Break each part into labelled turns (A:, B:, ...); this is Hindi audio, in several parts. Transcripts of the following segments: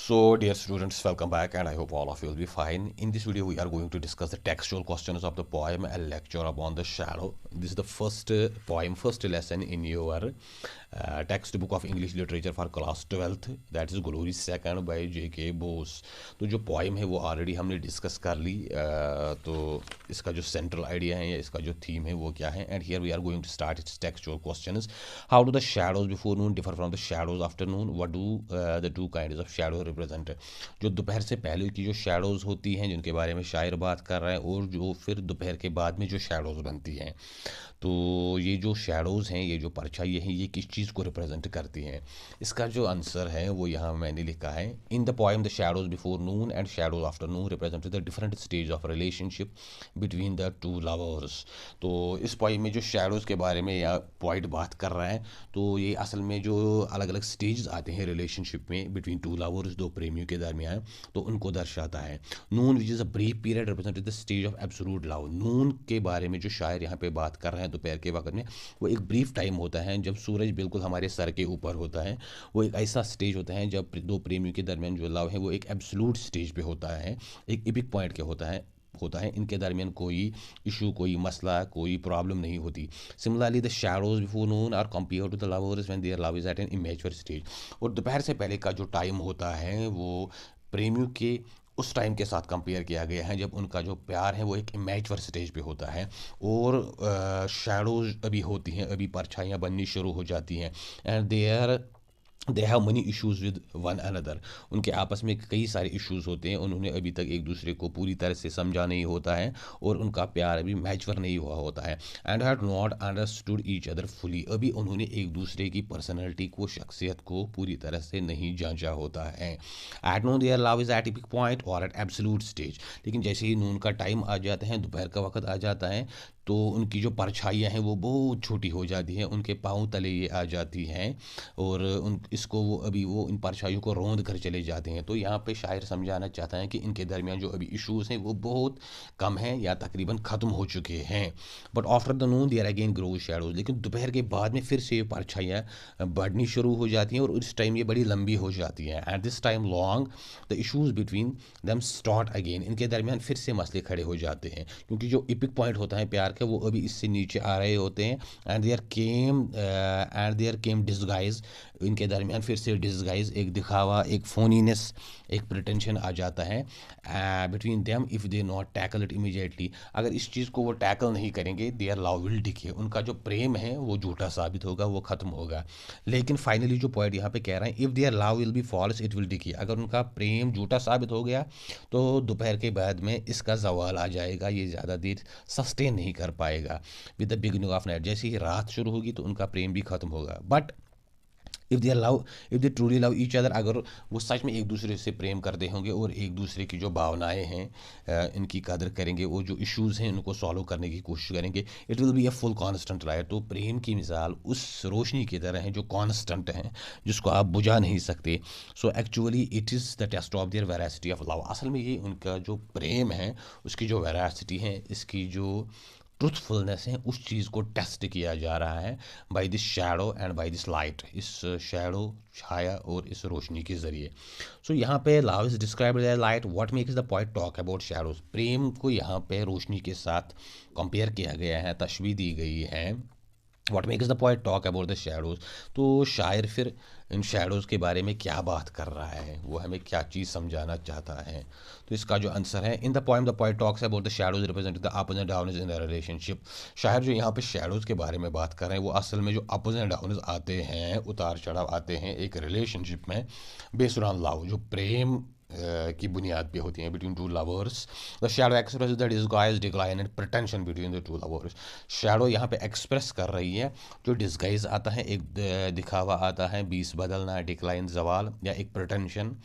A: So, dear students, welcome back, and I hope all of you will be fine. In this video, we are going to discuss the textual questions of the poem A Lecture Upon the Shadow. This is the first poem, first lesson in your textbook of English literature for class 12th. That is Glory Second by J.K. Bose. तो जो poem है वो ऑलरेडी हमने डिस्कस कर ली, तो इसका जो सेंट्रल आइडिया है या इसका जो थीम है वो क्या है. And here we are going to start its textual questions. How do the shadows before noon differ from the shadows after noon? What do the two kinds of shadow represent? जो दोपहर से पहले की जो शैडोज़ होती हैं जिनके बारे में शायर बात कर रहा है, और जो फिर दोपहर के बाद में जो शैडोज़ बनती हैं, तो ये जो शैडोज़ हैं, ये जो परछाई हैं, ये किस चीज़ को रिप्रेजेंट करती हैं? इसका जो आंसर है वो यहाँ मैंने लिखा है. इन the poem the shadows before Noon and shadows after Noon represent the different stage of relationship between the two lovers. तो इस पोएम में जो शैडोज़ के बारे में या पोइट बात कर रहा है, तो ये असल में जो अलग अलग स्टेज आते हैं रिलेशनशिप में बिटवीन टू लवर्स, दो प्रेमियों के दरमियान, तो उनको दर्शाता है. Noon which is a brief period represent the stage of absolute love. Noon के बारे में जो शायर यहाँ पे बात कर रहे हैं दोपहर के वक्त में, वो एक ब्रीफ टाइम होता है जब सूरज बिल्कुल हमारे सर के ऊपर होता है. वो एक ऐसा स्टेज होता है जब दो प्रेमियों के दरमियान जो लव है वो एक एब्सोल्यूट स्टेज पे होता है, एक इपिक पॉइंट के होता है. इनके दरमियान कोई इशू, कोई मसला, कोई प्रॉब्लम नहीं होती. Similarly the shadows before noon are compare to the lovers when their love is at an immature stage. और दोपहर से पहले का जो टाइम होता है वो प्रेमियों के उस टाइम के साथ कंपेयर किया गया है जब उनका जो प्यार है वो एक इमेच्योर स्टेज पे होता है, और शैडोज अभी होती हैं, अभी परछाइयाँ बननी शुरू हो जाती हैं. And they have money issues with one another. उनके आपस में कई सारे इश्यूज़ होते हैं, उन्होंने अभी तक एक दूसरे को पूरी तरह से समझा नहीं होता है, और उनका प्यार अभी मैच्योर नहीं हुआ होता है. And had not understood each other fully. अभी उन्होंने एक दूसरे की पर्सनैलिटी को, शख्सियत को पूरी तरह से नहीं जांचा होता है. At noon their love is at epic point और एट एब्सोल्यूट स्टेज. लेकिन जैसे ही नून का टाइम आ जाता है, दोपहर का वक्त आ जाता है, तो उनकी जो परछाइयाँ हैं वो बहुत छोटी हो जाती हैं, उनके पाँव तले ये आ जाती हैं, और वो इन परछाइयों को रौंद कर चले जाते हैं. तो यहाँ पे शायर समझाना चाहता है कि इनके दरमियान जो अभी इश्यूज़ हैं वो बहुत कम हैं या तकरीबन ख़त्म हो चुके हैं. But after the noon there again grow shadows. लेकिन दोपहर के बाद में फिर से ये परछाइयाँ बढ़नी शुरू हो जाती हैं, और उस टाइम ये बड़ी लंबी हो जाती हैं. At this time long the issues between them start again. इनके दरमियान फिर से मसले खड़े हो जाते हैं, क्योंकि जो इपिक पॉइंट होता है प्यार का वो अभी इससे नीचे आ रहे होते हैं. And there came disguise. इनके दरमियान फिर से डिस्गाइज, एक दिखावा, एक फोनीनेस, एक प्रिटेंशन आ जाता है between them if they not tackle it immediately. अगर इस चीज़ को वो टैकल नहीं करेंगे, देयर लव विल डिके. उनका जो प्रेम है वो झूठा साबित होगा, वो ख़त्म होगा. लेकिन फाइनली जो पॉइंट यहाँ पे कह रहे हैं, if their love will be false it will decay. अगर उनका प्रेम झूठा साबित हो गया तो दोपहर के बाद में इसका जवाल आ जाएगा, ये ज़्यादा देर सस्टेन नहीं कर पाएगा. With the beginning of night, जैसे ही रात शुरू होगी तो उनका प्रेम भी ख़त्म होगा. But if they truly love each other, अगर वो सच में एक दूसरे से प्रेम करते होंगे और एक दूसरे की जो भावनाएं हैं इनकी कदर करेंगे, वो जो इश्यूज़ हैं उनको सॉल्व करने की कोशिश करेंगे, it will be a full constant light. तो प्रेम की मिसाल उस रोशनी की तरह है जो कांस्टेंट है, जिसको आप बुझा नहीं सकते. So actually it is the test of their veracity of love. असल में ये उनका जो प्रेम है उसकी जो वेरासिटी है, इसकी जो ट्रुथफुलनेस है, उस चीज़ को टेस्ट किया जा रहा है by this shadow and by this light. इस शैडो, छाया, और इस रोशनी के ज़रिए. सो यहाँ पे love is described as light. What makes the point talk about shadows. प्रेम को यहाँ पे रोशनी के साथ कंपेयर किया गया है, तशबीह दी गई है. What makes the point talk about the shadows. तो शायर फिर इन शैडोज़ के बारे में क्या बात कर रहा है, वो हमें क्या चीज़ समझाना चाहता है? तो इसका जो आंसर है, इन the poem the point talks about the shadows represent the ups and downs in the relationship. शायर जो यहाँ पे शैडोज़ के बारे में बात कर रहे हैं, वो असल में जो अप्स एंड डाउन्स आते हैं, उतार चढ़ाव आते हैं एक रिलेशनशिप में बेस्ड ऑन लव, जो प्रेम की बुनियाद पे होती हैं between two lovers. The shadow express the disguise decline and pretension between the two lovers. Shadow यहाँ पे एक्सप्रेस कर रही है जो डिस्गाइज आता है, एक दिखावा आता है, बीस बदलना, डिक्लाइन जवाल, या एक प्रिटेंशन,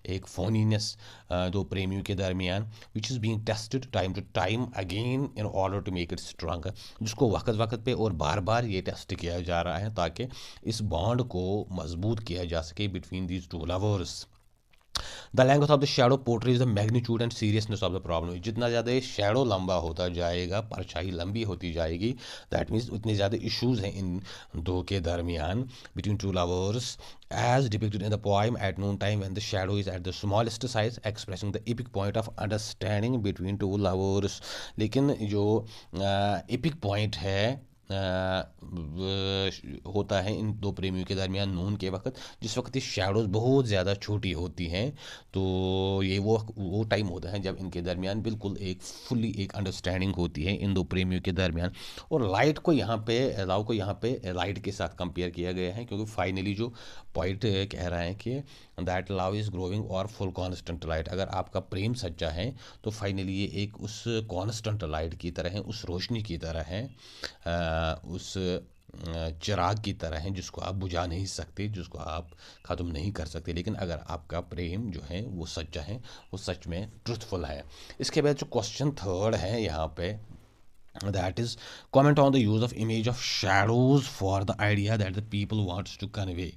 A: एक फोनीनेस दो प्रेमियों के दरमियान, which is being tested time to time again in order to make it stronger. जिसको वक्त वक्त पे और बार बार ये टेस्ट किया जा रहा है ताकि इस बॉन्ड को मजबूत किया जा सके between these two lovers. The length of the shadow portrays the magnitude and seriousness of the problem. जितना ज़्यादा ये शेडो लंबा होता जाएगा, परछाई लंबी होती जाएगी, दैट मीन्स उतने ज़्यादा इश्यूज हैं इन दो के दरमियान, between two lovers, as depicted in the poem at noon time when the shadow is at the smallest size, expressing the epic point of understanding between two lovers। लेकिन जो एपिक पॉइंट है होता है इन दो प्रेमियों के दरमियान नून के वक्त, जिस वक्त ये शैडोज़ बहुत ज़्यादा छोटी होती हैं, तो ये वो टाइम होता है जब इनके दरमियान बिल्कुल एक फुल्ली एक अंडरस्टैंडिंग होती है इन दो प्रेमियों के दरमियान। और लाइट को यहाँ पे लव को यहाँ पे लाइट के साथ कंपेयर किया गया है, क्योंकि फाइनली जो पॉइंट कह रहा है कि दैट लव इज़ ग्रोइंग और फुल कॉन्स्टेंट लाइट। अगर आपका प्रेम सच्चा है तो फाइनली ये एक उस कॉन्स्टेंट लाइट की तरह है, उस रोशनी की तरह है, उस चिराग की तरह है जिसको आप बुझा नहीं सकते, जिसको आप ख़त्म नहीं कर सकते। लेकिन अगर आपका प्रेम जो है वो सच्चा है, वो सच में ट्रुथफुल है। इसके बाद जो क्वेश्चन थर्ड है यहाँ पे, that is comment on the use of image of shadows for the idea that the people wants to convey।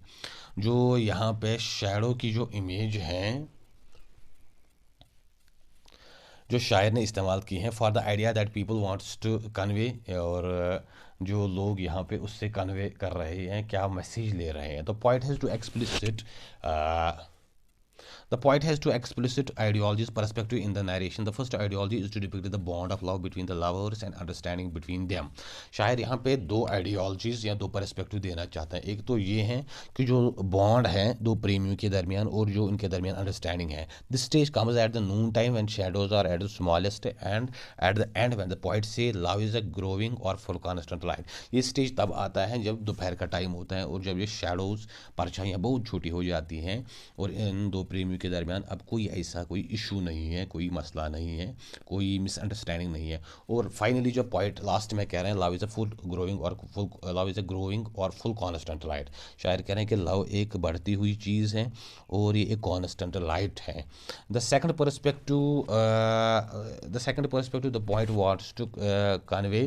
A: जो यहाँ पे शैडो की जो इमेज है जो शायर ने इस्तेमाल की हैं, for the idea that people wants to convey, और जो लोग यहाँ पे उससे कन्वे कर रहे हैं, क्या मैसेज ले रहे हैं। तो point has to explicit The poet has two explicit ideologies perspective in the narration. The first ideology is to depict the bond of love between the lovers and understanding between them। शायर यहाँ पे दो आइडियोलॉजीज़ या दो पर्सपेक्टिव देना चाहते हैं। एक तो ये है कि जो बॉन्ड है दो प्रेमियों के दरमियान और जो उनके दरमियान अंडरस्टैंडिंग है। This stage comes at the noon time when shadows are at the smallest and at the end when the poet say love is a growing और फुल कॉन्स्टेंट लाइट। ये स्टेज तब आता है जब दोपहर का टाइम होता है और जब ये शैडोज़ परछाइयाँ बहुत छोटी हो जाती हैं और इन दो प्रेमियों के दरमियान अब कोई ऐसा कोई इशू नहीं है, कोई मसला नहीं है, कोई मिसअंडरस्टैंडिंग नहीं है। और फाइनली जो पॉइंट लास्ट में कह रहे हैं, love is a full growing और full love is a growing और फुल कॉन्स्टेंट लाइट। शायर कह रहे हैं कि लव एक बढ़ती हुई चीज़ है और ये एक कॉन्स्टेंट लाइट है। The second perspective the point wants to convey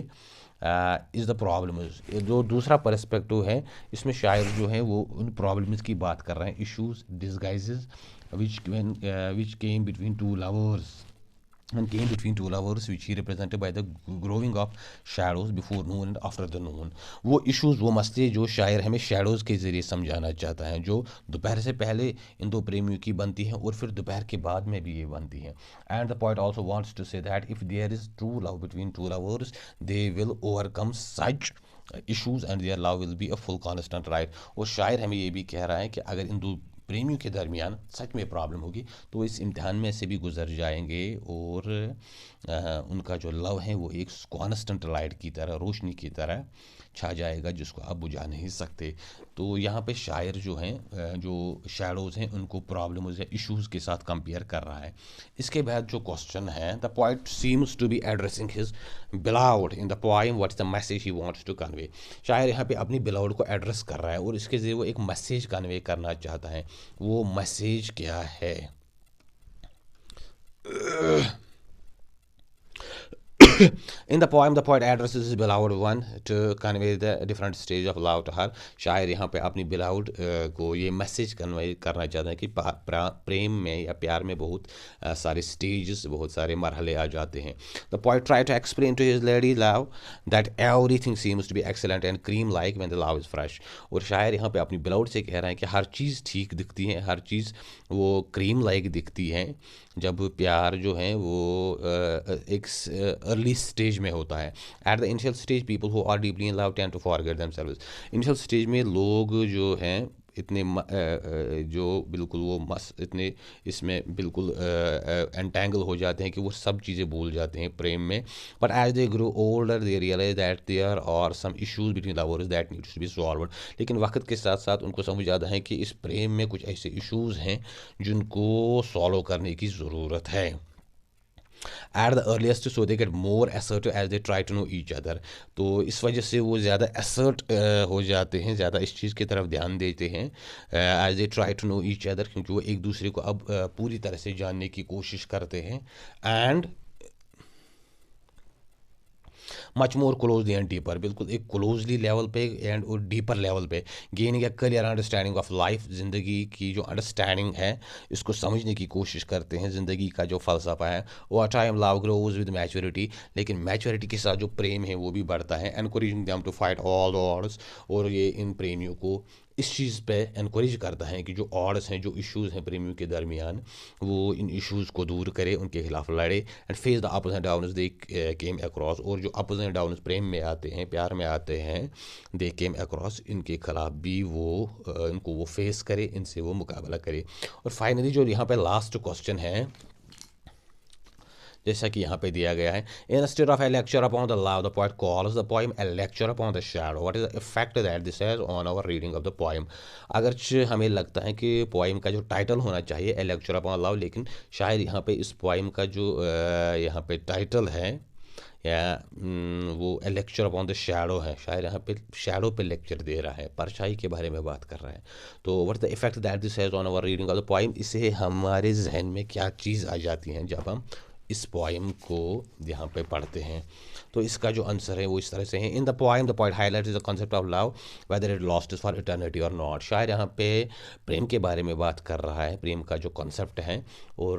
A: is the problems. जो दूसरा पर्सपेक्टिव है इसमें शायर जो है वो उन प्रॉब्लम्स की बात कर रहे हैं, issues डिस्गाइजेज which came between two lovers which he represented by the growing of shadows before noon and after the noon। वो इश्यूज वो मसले जो शायर हमें शैडोज़ के ज़रिए समझाना चाहता है, जो दोपहर से पहले इन दो प्रेमियों की बनती है और फिर दोपहर के बाद में भी ये बनती है। And the poet also wants to say that if there is true love between two lovers they will overcome such issues and their love will be a full constant right। और शायर हमें ये भी कह रहा है कि अगर इन दो प्रेमियों के दरमियान सच में प्रॉब्लम होगी तो इस इम्तिहान में से भी गुजर जाएंगे और उनका जो लव है वो एक कॉन्स्टेंट लाइट की तरह, रोशनी की तरह छा जाएगा जिसको आप बुझा नहीं सकते। तो यहाँ पे शायर जो हैं जो शैडोज़ हैं उनको प्रॉब्लम्स या इश्यूज़ के साथ कंपेयर कर रहा है। इसके बाद जो क्वेश्चन है, the poet seems to be addressing his beloved in the poem what is the message he wants to convey. शायर यहाँ पे अपनी बिलाउड को एड्रेस कर रहा है और इसके ज़रिए वो एक मैसेज कन्वे करना चाहता है। वो मैसेज क्या है? In the poem, the poet addresses his beloved one to convey the different stage of love to her। शायर यहाँ पे अपनी beloved को ये मैसेज कन्वे करना चाहता है कि प्रेम में या प्यार में बहुत सारे स्टेजेस, बहुत सारे मरहले आ जाते हैं। The poet tried to explain to his lady love that everything seems to be excellent and cream like when the love is fresh। और शायर यहाँ पे अपनी beloved से कह रहा है कि हर चीज़ ठीक दिखती है, हर चीज़ वो क्रीम लाइक दिखती है जब प्यार जो है वो एक अर्ली स्टेज में होता है। At the initial stage people who are deeply in love tend to forget themselves. Initial stage में लोग जो हैं इतने जो बिल्कुल वो इतने इसमें बिल्कुल एंटेंगल हो जाते हैं कि वो सब चीज़ें भूल जाते हैं प्रेम में। But as they grow older they realize that there are some issues between lovers that needs to be solved. लेकिन वक्त के साथ साथ उनको समझ आता है कि इस प्रेम में कुछ ऐसे इश्यूज़ हैं जिनको सॉल्व करने की ज़रूरत है। At the earliest so they get more assertive as they try to know each other. तो इस वजह से वो ज़्यादा असर्ट हो जाते हैं, ज़्यादा इस चीज़ की तरफ ध्यान देते हैं as they try to know each other, क्योंकि वो एक दूसरे को अब पूरी तरह से जानने की कोशिश करते हैं। And much more closely and deeper, बिल्कुल एक क्लोजली लेवल पे एंड और डीपर लेवल पे, gaining A clear understanding of life, ज़िंदगी की जो अंडरस्टैंडिंग है इसको समझने की कोशिश करते हैं, ज़िंदगी का जो फ़लसफ़ा है। और time love grows with maturity, लेकिन मैच्योरिटी के साथ जो प्रेम है वो भी बढ़ता है। Encouraging them to fight all the odds, और ये इन प्रेमियों को इस चीज़ पे इनक्रेज करता है कि जो ऑड्स हैं, जो इश्यूज़ हैं प्रेमियों के दरमियान, वो इन इश्यूज़ को दूर करे, उनके खिलाफ लड़े and face the ups and downs they came across, और जो अप्स एंड डाउन्स प्रेम में आते हैं, प्यार में आते हैं, दे केम अक्रॉस, इनके खिलाफ भी वो इनको वो फेस करे, इनसे वो मुकाबला करे। और फाइनली जो यहाँ पे लास्ट क्वेश्चन है, जैसा कि यहाँ पे दिया गया है, instead of a lecture upon the love the poet calls the poem a lecture upon the shadow, what is the effect that this has on our reading of the poem. अगरचे हमें लगता है कि पोएम का जो टाइटल होना चाहिए ए लेक्चर अपॉन लव, लेकिन शायद यहाँ पे इस पोएम का जो यहाँ पे टाइटल है या वो ए लेक्चर अपॉन द शैडो है, शायद यहाँ पे शैडो पे लेक्चर दे रहा है, परछाई के बारे में बात कर रहा है। तो what the effect that this has on our reading of the poem, इससे हमारे जहन में क्या चीज़ आ जाती है जब हम इस पोएम को यहाँ पे पढ़ते हैं। तो इसका जो आंसर है वो इस तरह से है, इन the poem the poet highlights the concept of love whether it lost is for eternity और नॉट। शायद यहाँ पे प्रेम के बारे में बात कर रहा है, प्रेम का जो कॉन्सेप्ट है, और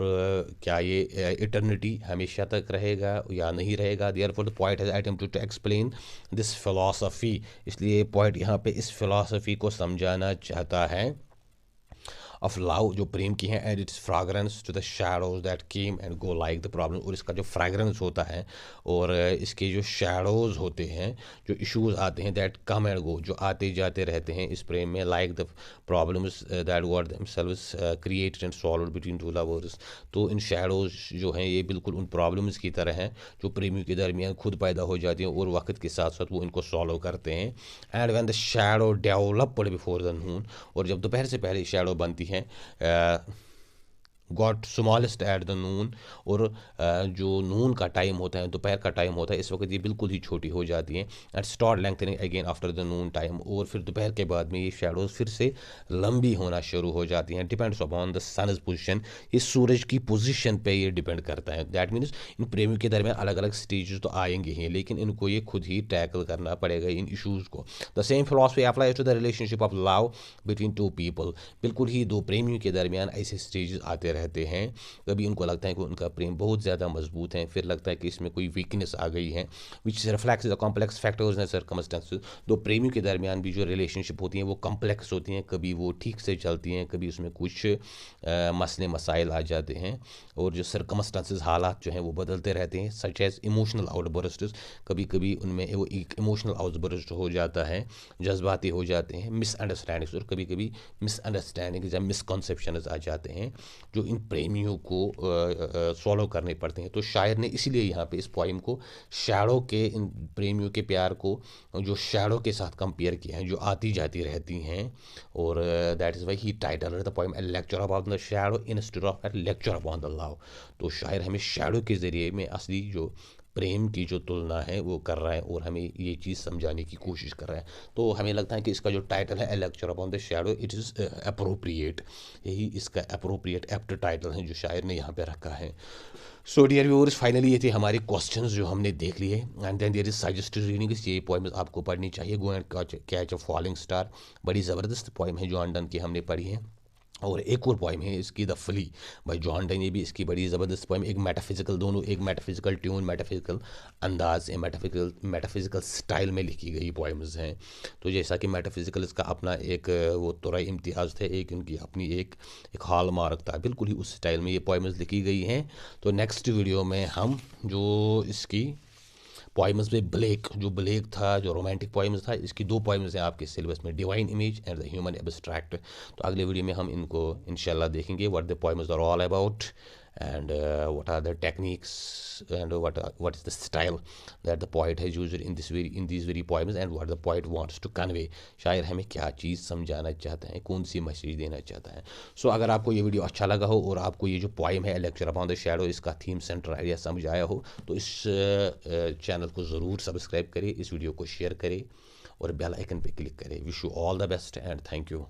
A: क्या ये इटर्निटी हमेशा तक रहेगा या नहीं रहेगा। Therefore the poet has attempted to explain this philosophy, इसलिए पोएट यहाँ पे इस फिलॉसफी को समझाना चाहता है ऑफ लव, जो प्रेम की है, and its fragrance to the shadows that came and go like the problem, और इसका जो फ्रेगरेंस होता है और इसके जो शैडोज होते हैं, जो इश्यूज आते हैं दैट कम एंड गो, जो आते जाते रहते हैं इस प्रेम में, like the problems that were themselves created and solved between two lovers. तो इन शैडोज जो हैं ये बिल्कुल उन प्रॉब्लम्स की तरह हैं जो प्रेमियों के दरमियान खुद पैदा हो जाती हैं और वक्त के साथ साथ वो इनको सॉल्व करते हैं। And when the shadow developed before the noon, और जब दोपहर से पहले शैडो बनती हैं, got smallest at the noon, और जो नून का टाइम होता है, दोपहर का टाइम होता है, इस वक्त ये बिल्कुल ही छोटी हो जाती हैं। And start lengthening again after the noon time, और फिर दोपहर के बाद में ये शैडोज फिर से लंबी होना शुरू हो जाती हैं। डिपेंड्स अपॉन द सन's पोजीशन, ये सूरज की पोजीशन पे ये डिपेंड करता है। दैट मीन्स इन प्रेमियों के दरमियान अलग अलग स्टेजेस तो आएंगे ही, लेकिन इनको ये खुद ही टैकल करना पड़ेगा इन इशूज़ को। The same philosophy applies to the relationship of love between two people, बिल्कुल ही दो प्रेमियों के दरमियान ऐसे स्टेजेस आते रहते हैं। कभी उनको लगता है कि उनका प्रेम बहुत ज़्यादा मजबूत है, फिर लगता है कि इसमें कोई वीकनेस आ गई है, विच reflects the complex factors and circumstances. दो प्रेमियों के दरमियान भी जो रिलेशनशिप होती हैं वो कम्प्लेक्स होती हैं, कभी वो ठीक से चलती हैं, कभी उसमें कुछ मसले मसाइल आ जाते हैं, और जो सर्कमस्टेंसेस हालात जो हैं वो बदलते रहते हैं, सच एज इमोशनल आउटबर्स्ट्स, कभी कभी उनमें वो एक इमोशनल आउटबर्स्ट हो जाता है, जज्बाती हो जाते हैं, मिसअंडरस्टैंडिंग्स, और कभी कभी मिसअंडरस्टैंडिंग्स या मिसकॉन्सेप्शंस आ जाते हैं जो इन प्रेमियों को सॉल्व करने पड़ते हैं। तो शायर ने इसीलिए यहाँ पे इस पोइम को शैडो के, इन प्रेमियों के प्यार को जो शैडो के साथ कंपेयर किया है, जो आती जाती रहती हैं, और that is why he title the poem A lecture about the shadow instead of a lecture upon the love. तो शायर हमें शैडो के ज़रिए में असली जो प्रेम की जो तुलना है वो कर रहा है और हमें ये चीज़ समझाने की कोशिश कर रहा है। तो हमें लगता है कि इसका जो टाइटल है a lecture upon the shadow, it is appropriate, यही इसका अप्रोप्रिएट एप्ट टाइटल है जो शायर ने यहाँ पे रखा है। सो डियर व्यूअर्स, फाइनली ये थे हमारे क्वेश्चंस जो हमने देख लिए, and then there is suggested reading, ये पोएम्स आपको पढ़नी चाहिए। Go and catch a falling star, बड़ी ज़बरदस्त पोएम है जॉन डन की, हमने पढ़ी है। और एक और पोइम है इसकी द फ्ली भाई जॉन डन, ये भी इसकी बड़ी ज़बरदस्त पोइम, एक मेटाफिजिकल, दोनों एक मेटाफिजिकल ट्यून, मेटाफिजिकल अंदाज, मेटाफिजिकल स्टाइल में लिखी गई पोइम्स हैं। तो जैसा कि मेटाफिजिकल इसका अपना एक वो तुरा इम्तियाज़ थे, एक उनकी अपनी एक हॉल मार्क था, बिल्कुल ही उस स्टाइल में ये पोइम्स लिखी गई हैं। तो नेक्स्ट वीडियो में हम जो इसकी पोइम्स में जो ब्लेक था, जो रोमांटिक पोइम्स था, इसकी 2 पोइम्स हैं आपके सिलेबस में, divine image and the human abstract. तो अगले वीडियो में हम इनको इंशाल्लाह देखेंगे, what the poems are all about, and what are the techniques and what is the style that the poet has used in these very poems, and what the poet wants to convey, शायर हमें क्या चीज़ समझाना चाहता है, कौन सी मैसेज देना चाहता है। सो अगर आपको ये वीडियो अच्छा लगा हो और आपको ये जो पोइम है लेक्चर अपॉन द शैडो, इसका थीम सेंटर आइडिया समझ आया हो, तो इस चैनल को ज़रूर सब्सक्राइब करें, इस वीडियो को शेयर करें और बेल आइकन पे क्लिक करें। Wish you all the best and thank you.